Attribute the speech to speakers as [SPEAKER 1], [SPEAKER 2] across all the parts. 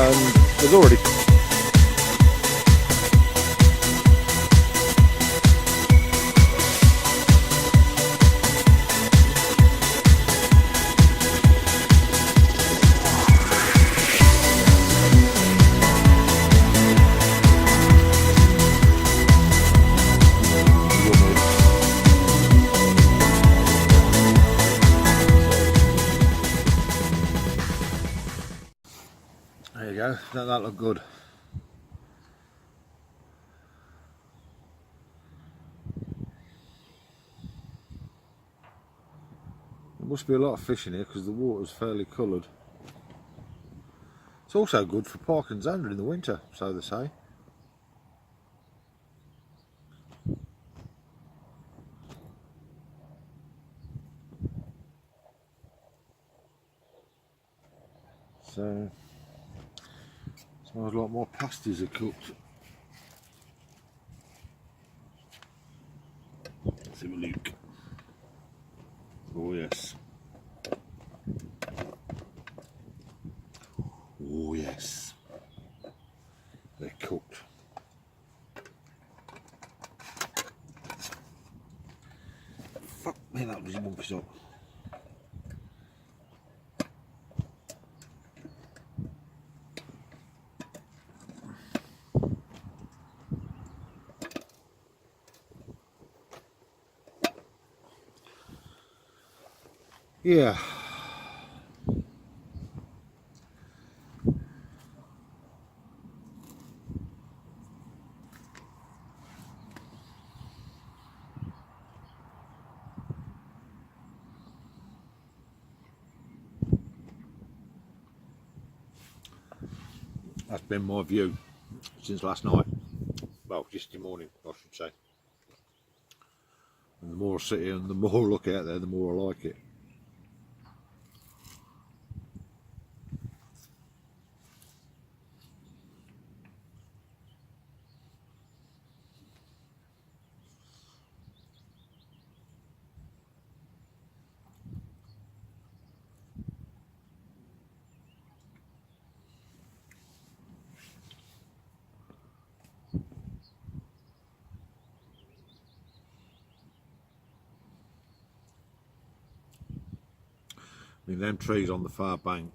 [SPEAKER 1] and there's already there you go. Don't that look good? There must be a lot of fish in here because the water's fairly coloured. It's also good for parking zander in the winter, so they say. So, smells like more pasties are cooked. Let's have a look. Oh yes. Oh yes. They're cooked. Fuck me, that was monkeys up. Yeah. That's been my view since last night. Well, yesterday morning, I should say. And the more I sit here and the more I look out there, the more I like it. I mean, them trees on the far bank,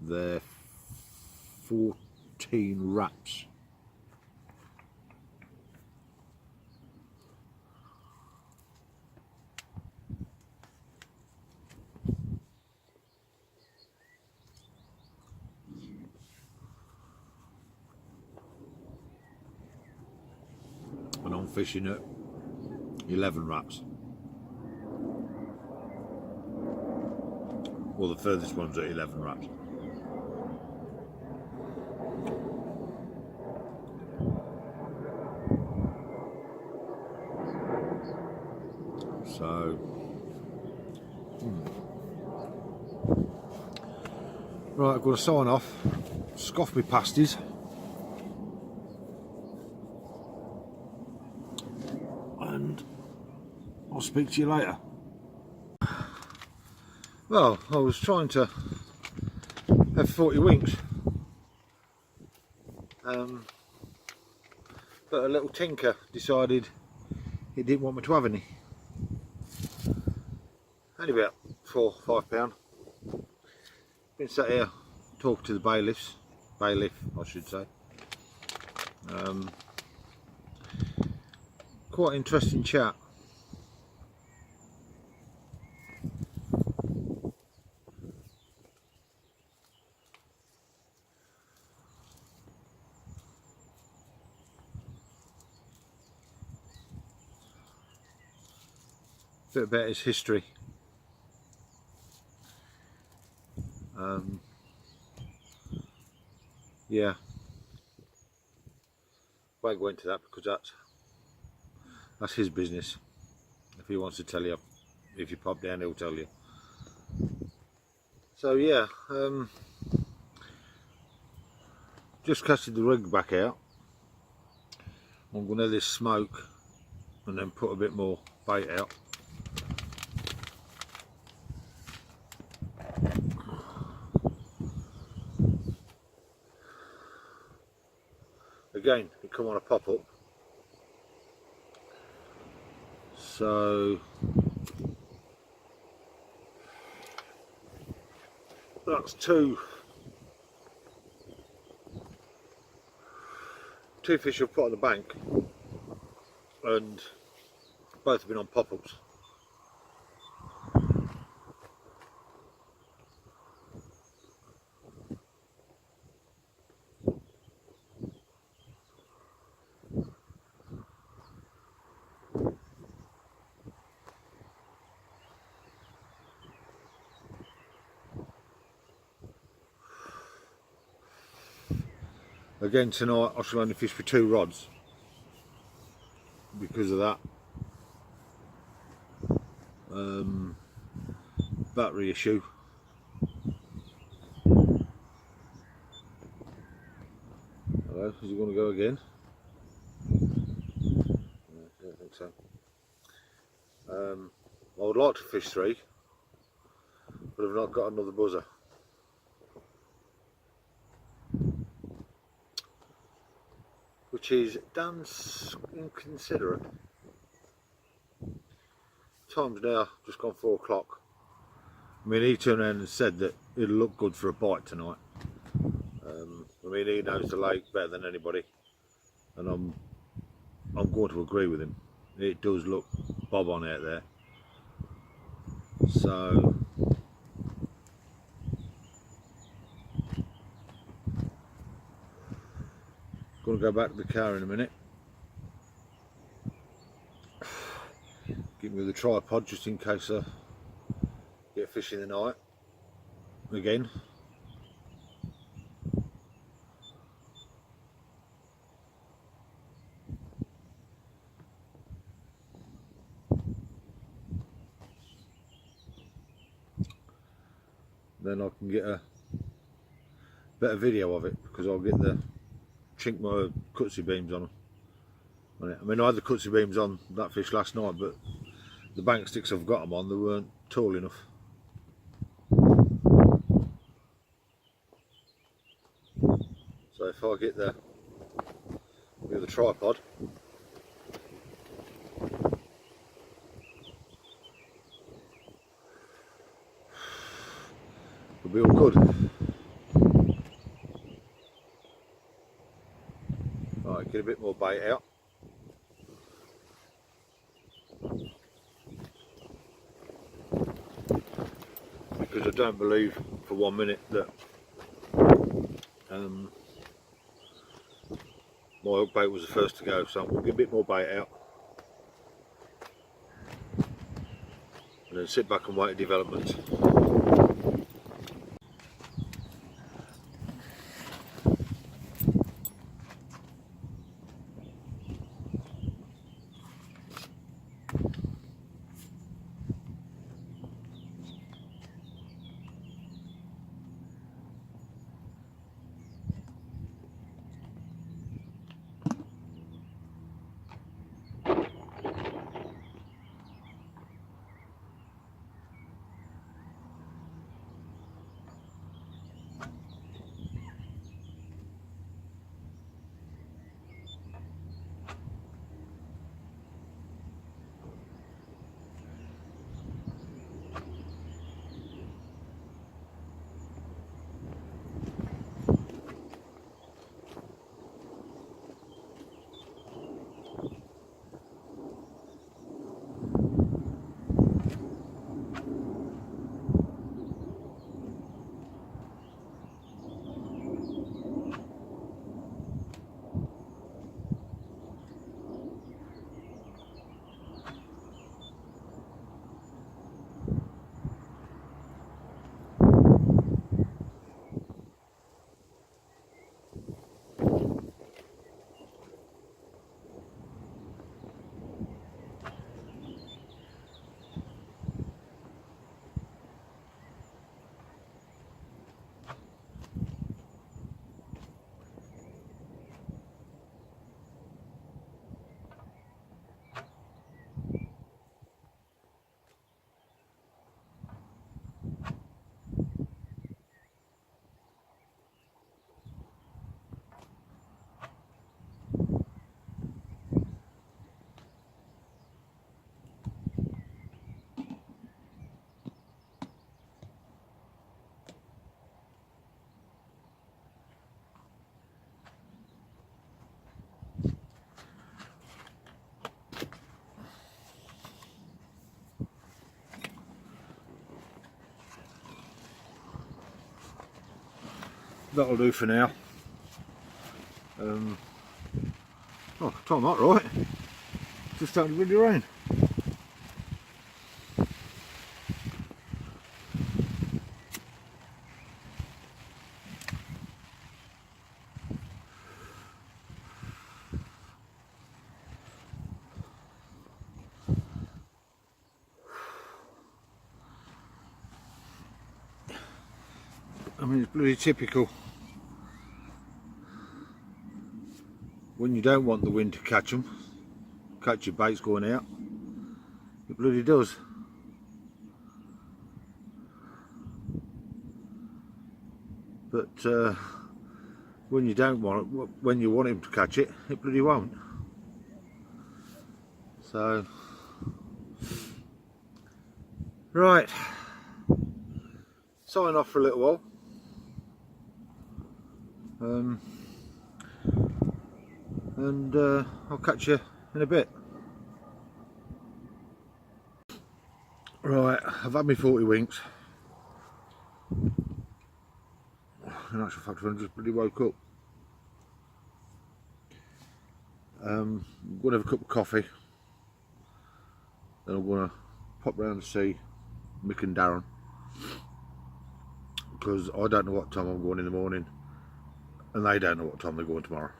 [SPEAKER 1] they're 14 wraps. And I'm fishing at 11 wraps. Well, the furthest one's at 11 wraps. So, right, I'm going to sign off, scoff me pasties, and I'll speak to you later. Well, I was trying to have 40 winks, but a little tinker decided he didn't want me to have any. Only about £4 or £5. Been sat here talking to the bailiff I should say. Quite interesting chat. Bit about his history. Yeah, won't go into that because that's his business. If he wants to tell you, if you pop down, he'll tell you. So yeah, just casted the rig back out. I'm going to let this smoke and then put a bit more bait out. again, it come on a pop-up. So that's two fish I've put on the bank, and both have been on pop-ups. Again tonight I shall only fish for 2 rods because of that battery issue. Hello, is it going to go again? No, I don't think so. I would like to fish 3, but I've not got another buzzer. Which is damn inconsiderate. Time's now just gone 4 o'clock. I mean, he turned around and said that it'll look good for a bite tonight. I mean, he knows the lake better than anybody, and I'm going to agree with him. It does look bob on out there. So going to go back to the car in a minute. Get me with a tripod just in case I get fish in the night again. Then I can get a better video of it, because I'll get the chink my Kutsi beams on them. I mean, I had the Kutsi beams on that fish last night, but the bank sticks I've got them on, they weren't tall enough. So if I get the tripod, it'll be all good. Right, get a bit more bait out. Because I don't believe for 1 minute that my hook bait was the first to go, so we'll get a bit more bait out and then sit back and wait for development. that'll do for now. Oh, time that right. Just started to really rain. I mean, it's bloody typical. When you don't want the wind to catch them, catch your baits going out, it bloody does. But when you don't want it, when you want him to catch it, it bloody won't. So, right, sign off for a little while. And I'll catch you in a bit. Right, I've had my 40 winks. In actual fact, I just bloody woke up. I'm going to have a cup of coffee. Then I'm going to pop round and see Mick and Darren, because I don't know what time I'm going in the morning, and they don't know what time they're going tomorrow.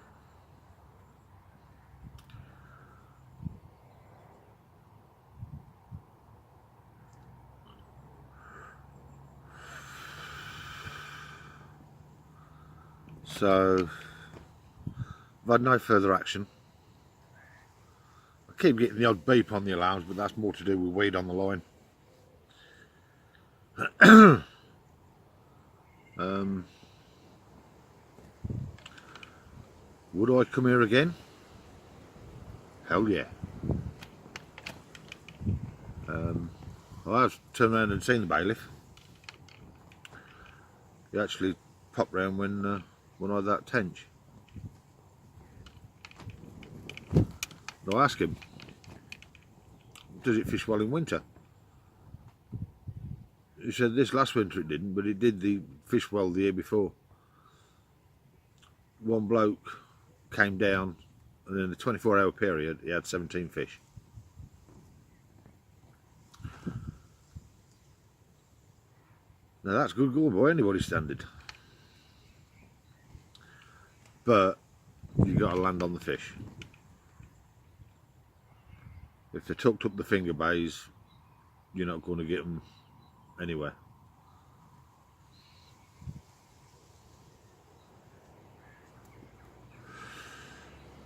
[SPEAKER 1] So I've had no further action. I keep getting the odd beep on the alarms, but that's more to do with weed on the line. Would I come here again? Hell yeah. I have turned around and seen the bailiff. He actually popped round when I had that tench. And I asked him, does it fish well in winter? He said this last winter it didn't, but it did the fish well the year before. One bloke came down, and in a 24-hour period he had 17 fish. Now that's good going by anybody's standard, but you've got to land on the fish. If they're tucked up the finger bays, you're not going to get them anywhere.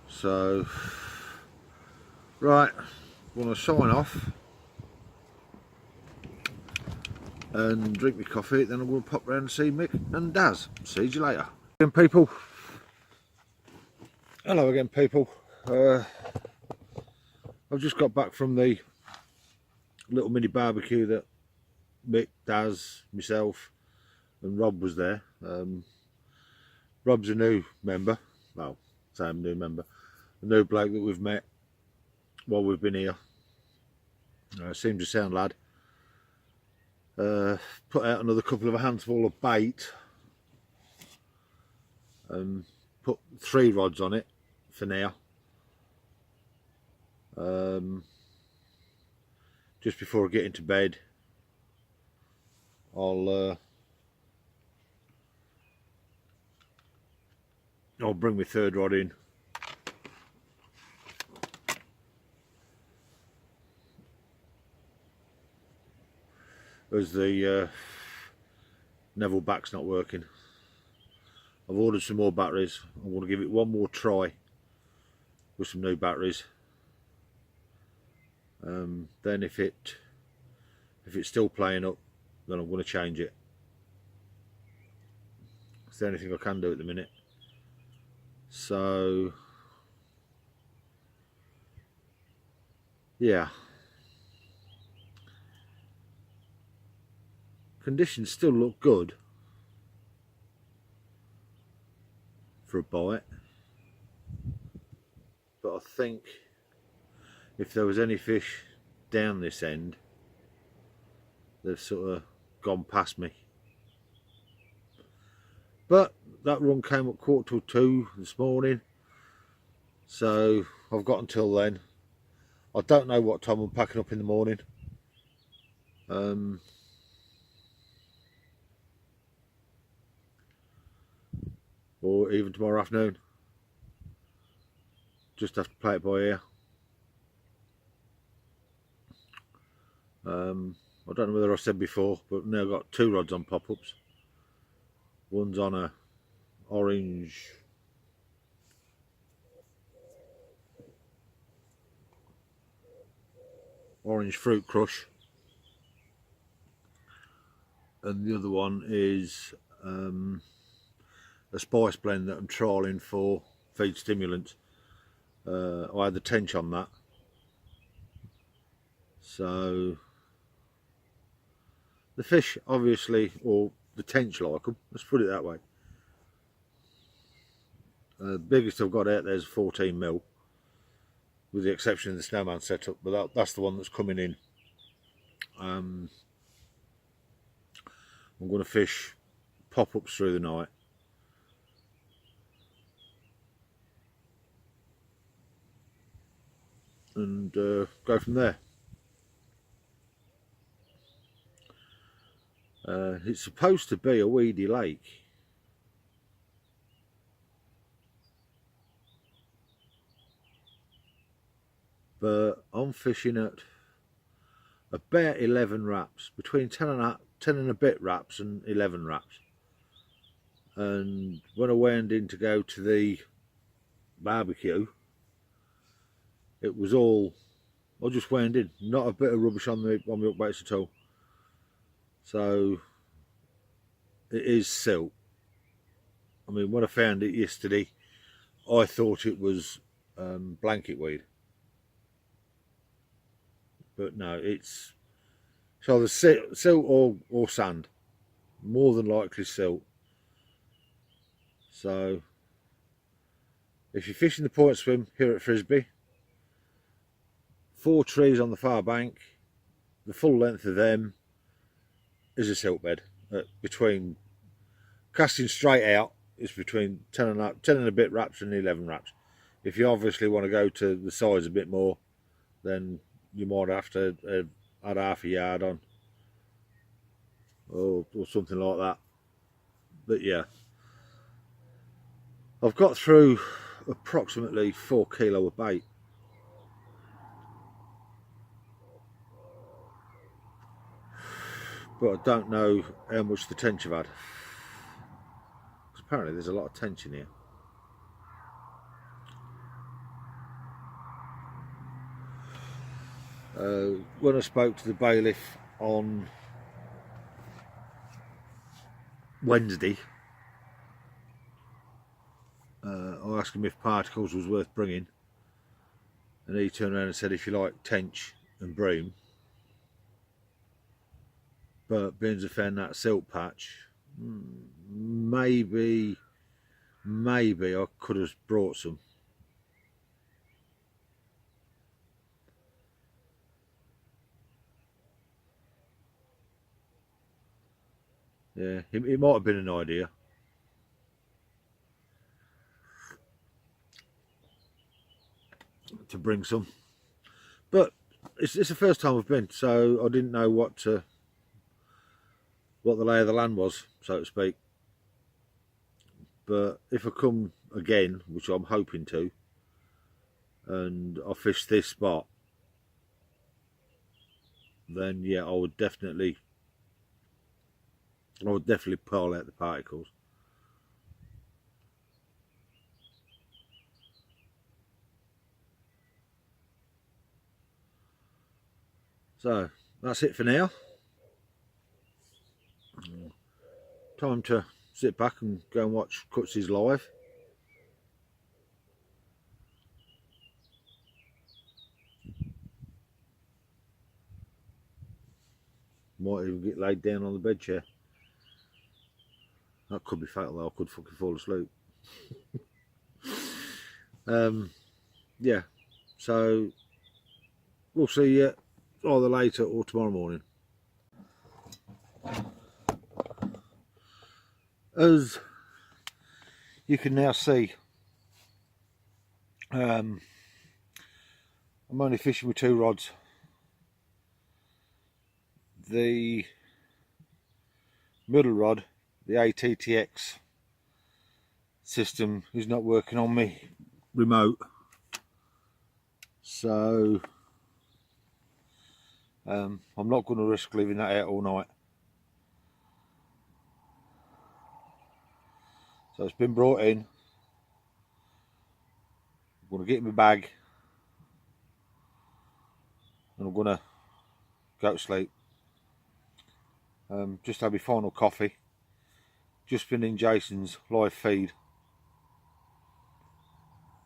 [SPEAKER 1] So, right, I'm going to sign off and drink my coffee, then I'm going to pop round and see Mick and Daz. See you later. Again, people. Hello again, people. I've just got back from the little mini barbecue that Mick, Daz, myself and Rob was there. Rob's a new member, well, same new member, a new bloke that we've met while we've been here. Seems a sound lad. Put out another couple of a handful of bait. Put 3 rods on it for now. Just before I get into bed, I'll bring my 3rd rod in. As the Neville back's not working. I've ordered some more batteries. I want to give it one more try with some new batteries. Then if it's still playing up, then I'm going to change it. It's the only thing I can do at the minute. So yeah, conditions still look good for a bite, but I think if there was any fish down this end, they've sort of gone past me. But that run came at 1:45 this morning, so I've got until then. I don't know what time I'm packing up in the morning. Or even tomorrow afternoon. Just have to play it by ear. I don't know whether I said before, but now I've got 2 rods on pop-ups. One's on a orange fruit crush, and the other one is a spice blend that I'm trialling for feed stimulant. I had the tench on that, so the fish obviously, or the tench like them, let's put it that way. The biggest I've got out there is 14mm, with the exception of the snowman setup, but that's the one that's coming in. I'm going to fish pop-ups through the night, and go from there. It's supposed to be a weedy lake, but I'm fishing at about 11 wraps, between 10 and a bit wraps and 11 wraps. And when I went in to go to the barbecue, it was all, I just went in, not a bit of rubbish on the hook baits at all. So it is silt. I mean, when I found it yesterday, I thought it was blanket weed, but no, it's either silt or sand, more than likely silt. So if you're fishing the point swim here at Frisbee, 4 trees on the far bank, the full length of them is a silt bed. Between casting straight out, it's between 10 and a bit wraps and 11 wraps. If you obviously want to go to the sides a bit more, then you might have to add half a yard on, or something like that. But yeah, I've got through approximately 4 kilo of bait. But I don't know how much the tench have had, because apparently there's a lot of tench in here. When I spoke to the bailiff on Wednesday, I asked him if particles was worth bringing, and he turned around and said if you like tench and bream. But being I found that silt patch, maybe I could have brought some. Yeah, it might have been an idea. To bring some, but it's the first time I've been, so I didn't know what the lay of the land was, so to speak. But if I come again, which I'm hoping to, and I fish this spot, then yeah, I would definitely pull out the particles. So that's it for now. Time to sit back and go and watch Cutsies live. Might even get laid down on the bed chair. That could be fatal though, I could fucking fall asleep. Yeah, so we'll see you either later or tomorrow morning. As you can now see I'm only fishing with 2 rods. The middle rod, the ATTX system, is not working on me remote, so I'm not going to risk leaving that out all night. So it's been brought in. I'm going to get in my bag and I'm going to go to sleep. Just had my final coffee. Just been in Jason's live feed.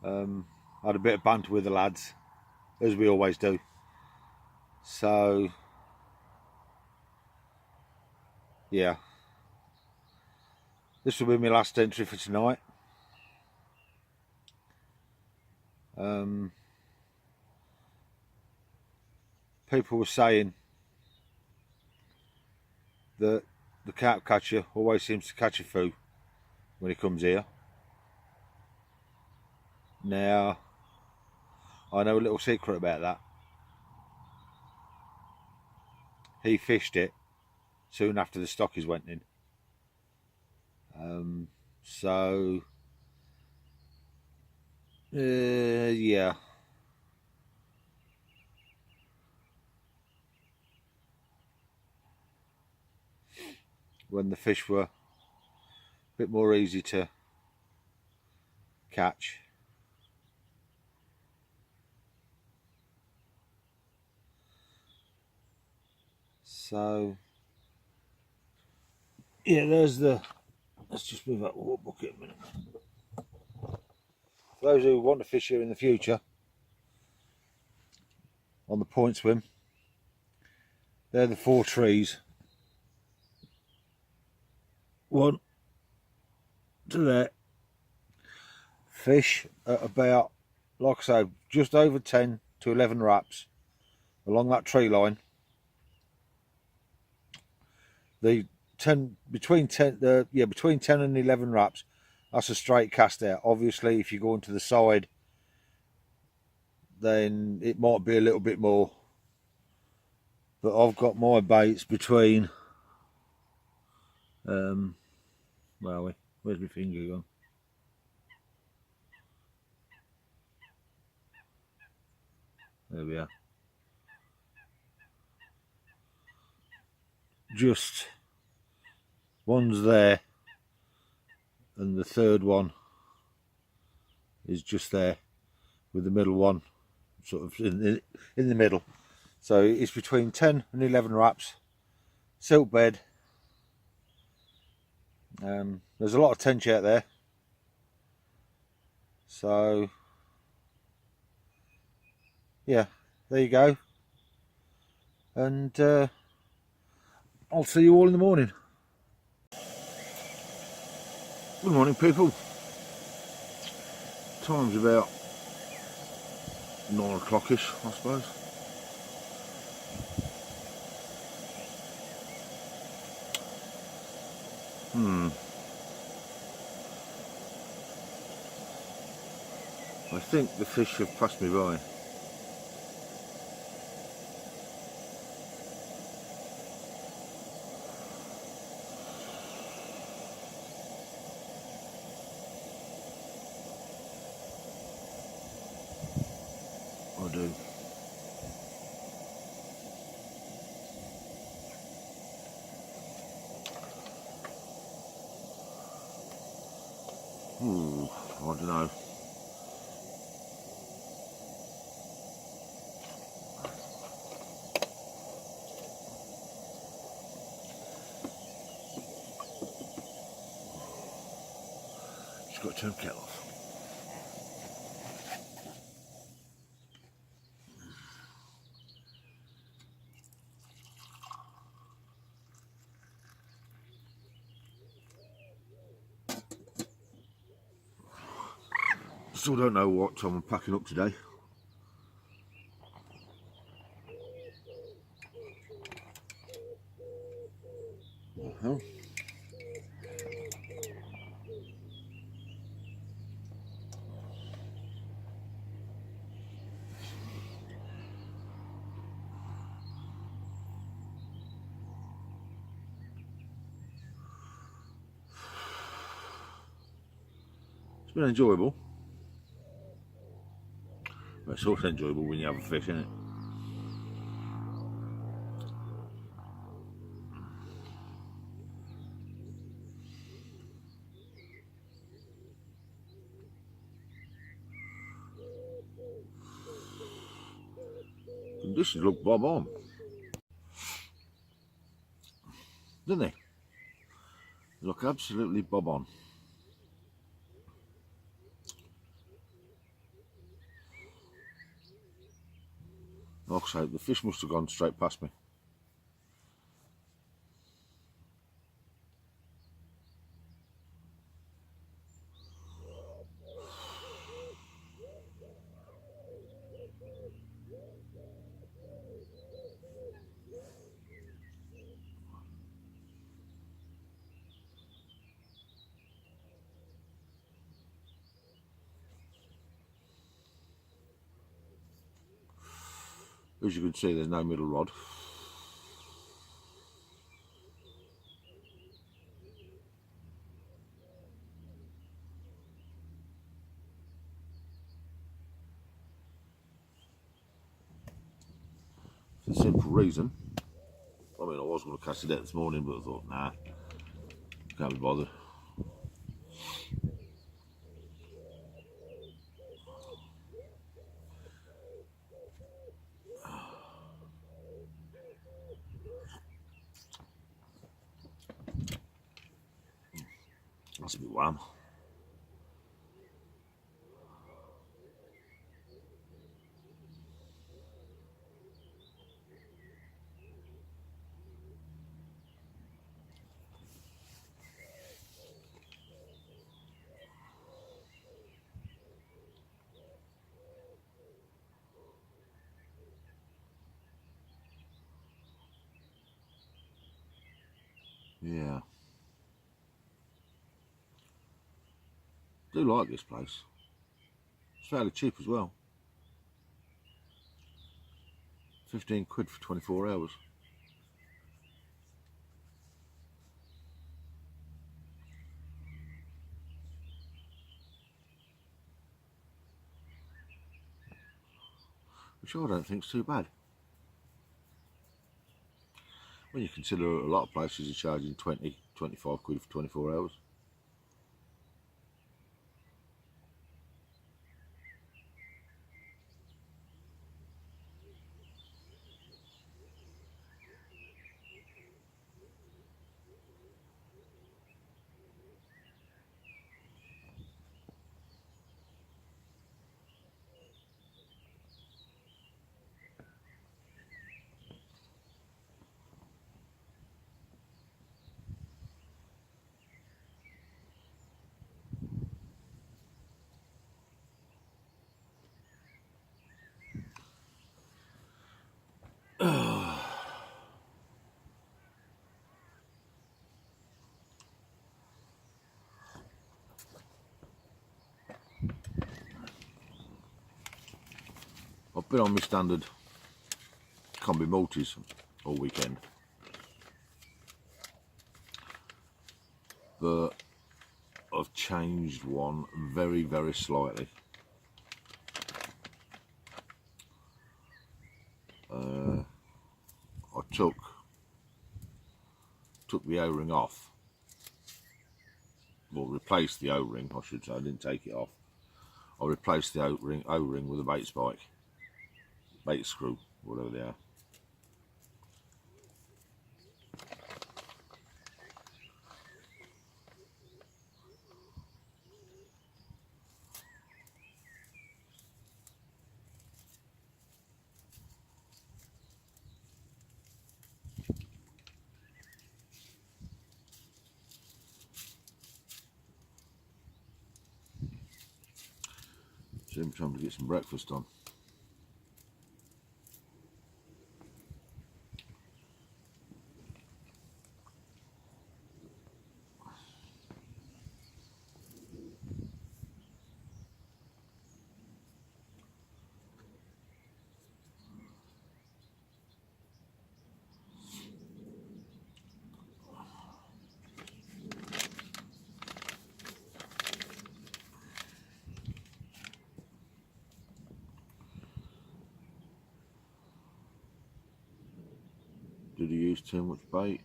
[SPEAKER 1] Had a bit of banter with the lads, as we always do. So yeah, this will be my last entry for tonight. People were saying that the carp catcher always seems to catch a few when he comes here. Now, I know a little secret about that. He fished it soon after the stockies went in. So yeah. When the fish were a bit more easy to catch. So yeah, there's the, let's just move that water bucket a minute. For those who want to fish here in the future on the point swim, they're the 4 trees. One to there. Fish at about, like I say, just over 10 to 11 wraps along that tree line. The 10 between 10 between 10 and 11 wraps, that's a straight cast out. Obviously if you go into the side, then it might be a little bit more, but I've got my baits between where are we? Where's my finger gone? There we are. Just one's there and the third one is just there, with the middle one sort of in the middle. So it's between 10 and 11 wraps, silk bed. There's a lot of tench out there, so yeah, there you go. And I'll see you all in the morning. Good morning, people. Time's about 9 o'clock-ish, I suppose. I think the fish have passed me by. I do. I don't know. Just got to turn the kettle off. Still don't know what I'm packing up today. been enjoyable. But it's also enjoyable when you have a fish, isn't it? Conditions look bob on, don't they? They look absolutely bob on. Like I say, the fish must have gone straight past me. As you can see, there's no middle rod. For the simple reason, I mean, I was going to cast it out this morning, but I thought, nah, can't be bothered. That's a bit warm. Yeah. Do like this place. It's fairly cheap as well. 15 quid for 24 hours. Which I don't think is too bad. When you consider a lot of places are charging 20, 25 quid for 24 hours. I've been on my standard combi multis all weekend, but I've changed one very, very slightly. I took the O-ring off, well, replaced the O-ring, I should say. I didn't take it off. I replaced the O-ring with a bait spike, bait screw, whatever they are. So I'm trying to get some breakfast on. Did he use too much bait?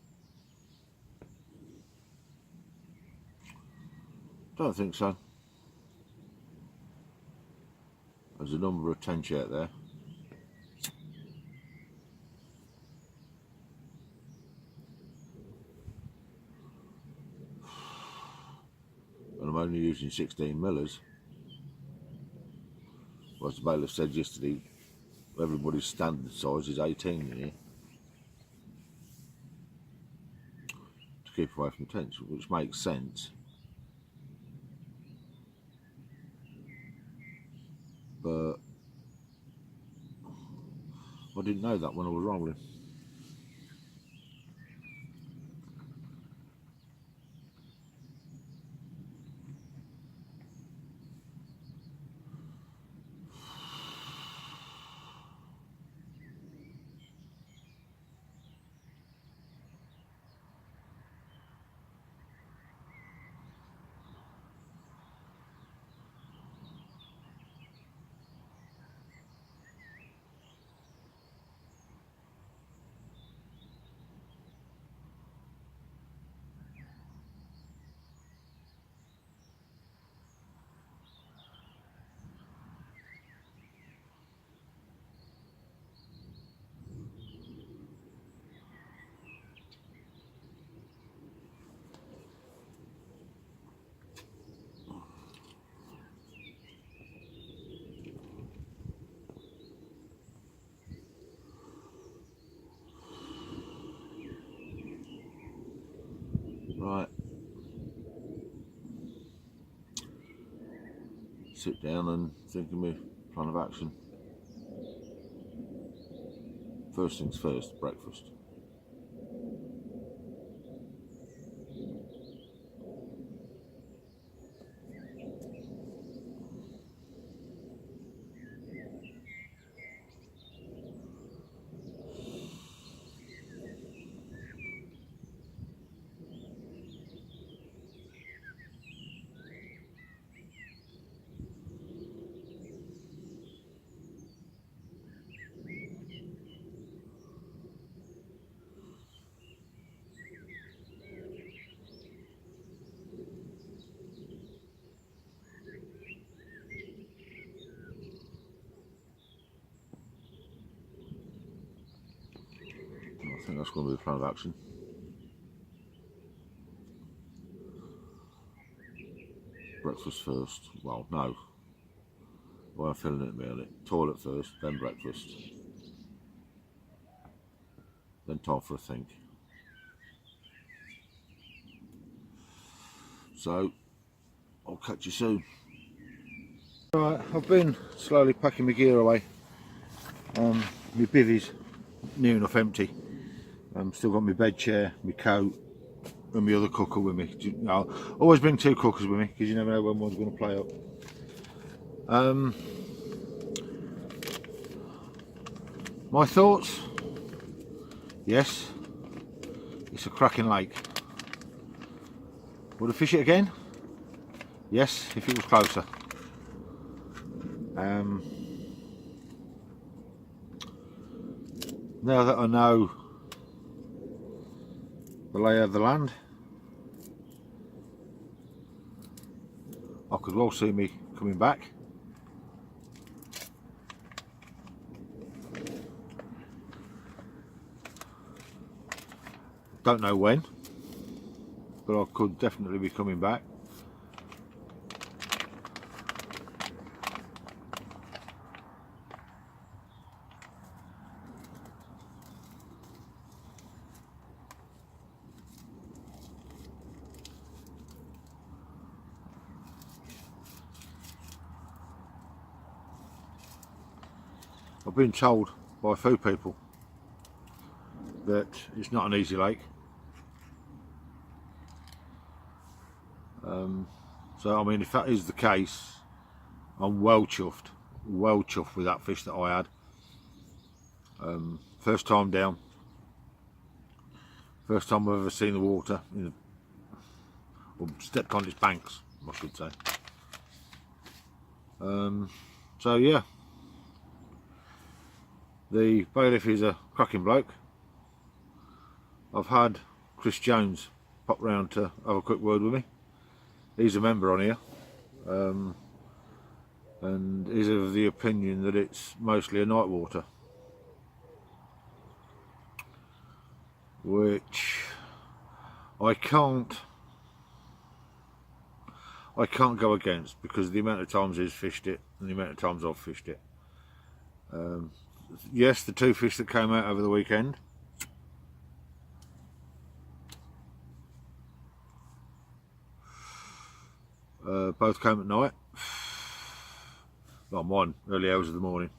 [SPEAKER 1] Don't think so. There's a number of tench out there. And I'm only using 16 millers. Well, as the bailiff said yesterday, everybody's standard size is 18 in here to keep away from tench, which makes sense. But I didn't know that when I was rolling. Right. Sit down and think of my plan of action. First things first, breakfast. I think that's going to be the plan of action. Breakfast first. Well, no. Well, I'm feeling it a minute. Toilet first, then breakfast. Then time for a think. So, I'll catch you soon. Right, I've been slowly packing my gear away. My bivvy's near enough empty. Still got my bed chair, my coat and my other cooker with me. You know, always bring two cookers with me because you never know when one's going to play up. My thoughts? Yes, it's a cracking lake. Would I fish it again? Yes, if it was closer. Now that I know the lay of the land, I could well see me coming back. Don't know when, but I could definitely be coming back. I've been told by a few people that it's not an easy lake. So I mean, if that is the case, I'm well chuffed with that fish that I had. First time down, first time I've ever seen the water, or stepped on its banks, I should say. So yeah, the bailiff is a cracking bloke. I've had Chris Jones pop round to have a quick word with me. He's a member on here, and is of the opinion that it's mostly a night water, which I can't go against, because of the amount of times he's fished it and the amount of times I've fished it. Yes, the 2 fish that came out over the weekend, both came at night. Not mine, early hours of the morning.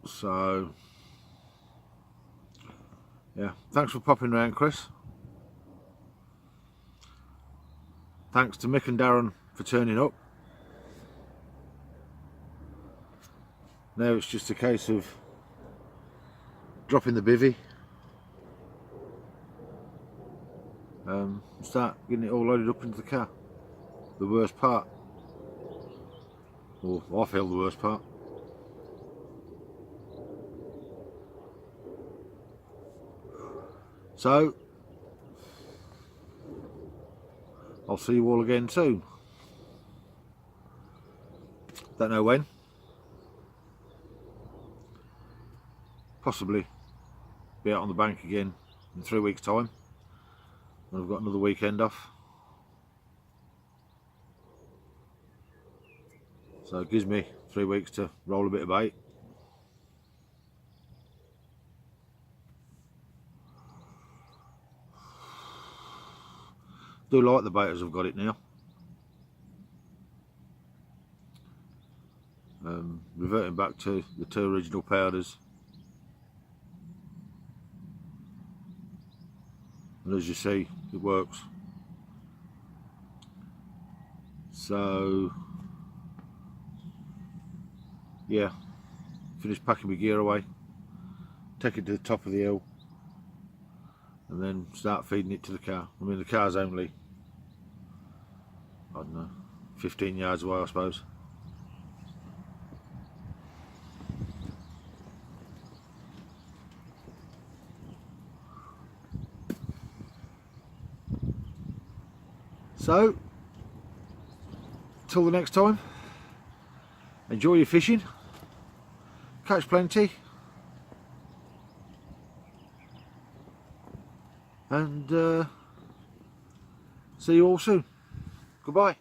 [SPEAKER 1] So yeah, thanks for popping around, Chris. Thanks to Mick and Darren for turning up. Now it's just a case of dropping the bivvy, start getting it all loaded up into the car. The worst part, or I feel the worst part. So I'll see you all again soon. Don't know when. Possibly be out on the bank again in 3 weeks' time, when I've got another weekend off. So it gives me 3 weeks to roll a bit of bait. Do like the bait as I've got it now. Reverting back to the 2 original powders, and as you see, it works. So yeah, finish packing my gear away, take it to the top of the hill, and then start feeding it to the car. I mean, the car's only, I don't know, 15 yards away, I suppose. So, till the next time, enjoy your fishing, catch plenty, and see you all soon. Goodbye.